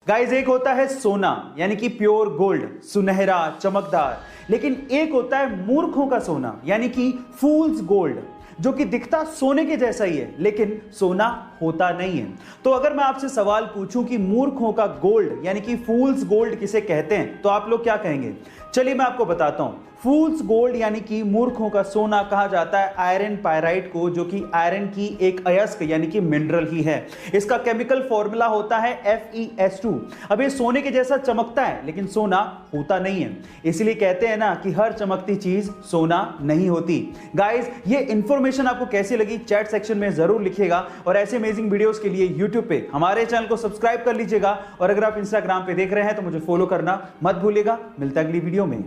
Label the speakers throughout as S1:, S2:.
S1: Guys, एक होता है सोना यानी कि प्योर गोल्ड, सुनहरा चमकदार, लेकिन एक होता है मूर्खों का सोना यानी कि फूल्स गोल्ड, जो कि दिखता सोने के जैसा ही है लेकिन सोना होता नहीं है। तो अगर मैं आपसे सवाल पूछूं कि मूर्खों का गोल्ड यानी कि फूल्स गोल्ड किसे कहते हैं, तो आप लोग क्या कहेंगे? चलिए मैं आपको बताता हूं। फूल्स गोल्ड यानी कि मूर्खों का सोना कहा जाता है आयरन पायराइट को, जो कि आयरन की एक अयस्क यानी कि मिनरल ही है। इसका केमिकल फॉर्मूला होता है FeS2। अब ये सोने के जैसा चमकता है लेकिन सोना होता नहीं है, इसलिए कहते हैं ना कि हर चमकती चीज सोना नहीं होती। गाइस, ये इंफॉर्मेशन आपको कैसी लगी चैट सेक्शन में जरूर लिखिएगा, और ऐसे अमेजिंग वीडियोस के लिए यूट्यूब पे हमारे चैनल को सब्सक्राइब कर लीजिएगा, और अगर आप इंस्टाग्राम पे देख रहे हैं तो मुझे फॉलो करना मत भूलिएगा। मिलता है अगली वीडियो में।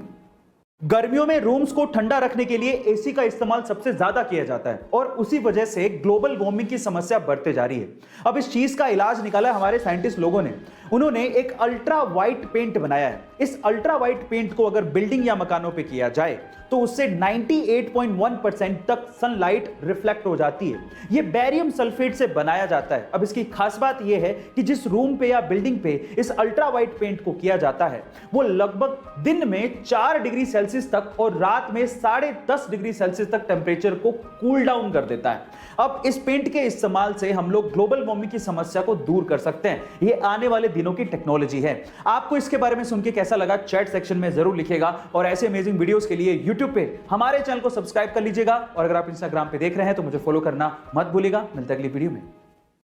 S1: गर्मियों में रूम्स को ठंडा रखने के लिए एसी का इस्तेमाल सबसे ज्यादा किया जाता है, और उसी वजह से ग्लोबल वार्मिंग की समस्या बढ़ते जा रही है। अब इस चीज का इलाज निकाला हमारे साइंटिस्ट लोगों ने। उन्होंने एक अल्ट्रा वाइट पेंट बनाया है। इस अल्ट्रा वाइट पेंट को अगर बिल्डिंग या मकानों पे किया जाए तो उससे 98.1% तक सनलाइट रिफ्लेक्ट हो जाती है। यह बेरियम सल्फेट से बनाया जाता है। अब इसकी खास बात यह है कि जिस रूम पे या बिल्डिंग पे इस अल्ट्रा वाइट पेंट को किया जाता है वो लगभग दिन में 4 डिग्री सेल्सियस तक और रात में 10.5 डिग्री सेल्सियस तक टेम्परेचर को कूल डाउन कर देता है। अब इस पेंट के इस्तेमाल से हम लोग ग्लोबल वार्मिंग की समस्या को दूर कर सकते हैं। यह आने वाले दिनों की टेक्नोलॉजी है। आपको इसके बारे में सुन के कैसा लगा चैट सेक्शन में जरूर लिखिएगा, और ऐसे अमेजिंग वीडियोस के लिए यूट्यूब पे हमारे चैनल को सब्सक्राइब कर लीजिएगा, और अगर आप इंस्टाग्राम पे देख रहे हैं तो मुझे फॉलो करना मत भूलिएगा। मिलते हैं अगली वीडियो में।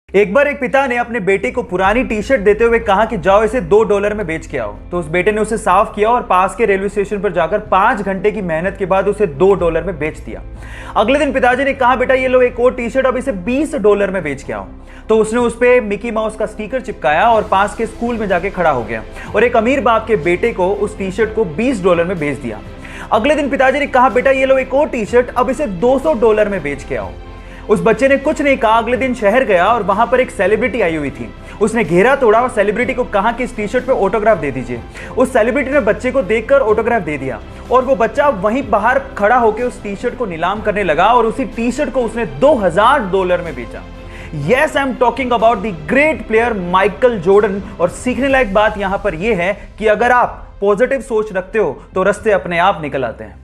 S1: एक बार एक पिता ने अपने बेटे को पुरानी टी शर्ट देते हुए कहा कि जाओ इसे $2 में बेच के आओ। तो उस बेटे ने उसे साफ किया और पास के रेलवे स्टेशन पर जाकर 5 घंटे की मेहनत के बाद उसे $2 में बेच दिया। अगले दिन पिताजी ने कहा, बेटा ये लो एक और टी शर्ट, अब इसे $20 में बेच के आओ। तो उसने उस पे मिकी माउस का स्टिकर चिपकाया और पास के स्कूल में जाके खड़ा हो गया, और एक अमीर बाप के बेटे को उस टी शर्ट को $20 में बेच दिया। अगले दिन पिताजी ने कहा, बेटा ये लो एक और टी शर्ट, अब इसे $200 में बेच के आओ। उस बच्चे ने कुछ नहीं कहा। अगले दिन शहर गया और वहां पर एक सेलिब्रिटी आई हुई थी। उसने घेरा तोड़ा और सेलिब्रिटी को कहा कि इस टी शर्ट पे ऑटोग्राफ दे दीजिए। उस सेलिब्रिटी ने बच्चे को देखकर ऑटोग्राफ दे दिया, और वो बच्चा वहीं बाहर खड़ा होकर उस टी शर्ट को नीलाम करने लगा, और उसी टी शर्ट को उसने $2000 में बेचा। Yes, I am talking about the great player Michael Jordan. और सीखने लायक बात यहां पर यह है कि अगर आप पॉजिटिव सोच रखते हो तो रास्ते अपने आप निकल आते हैं।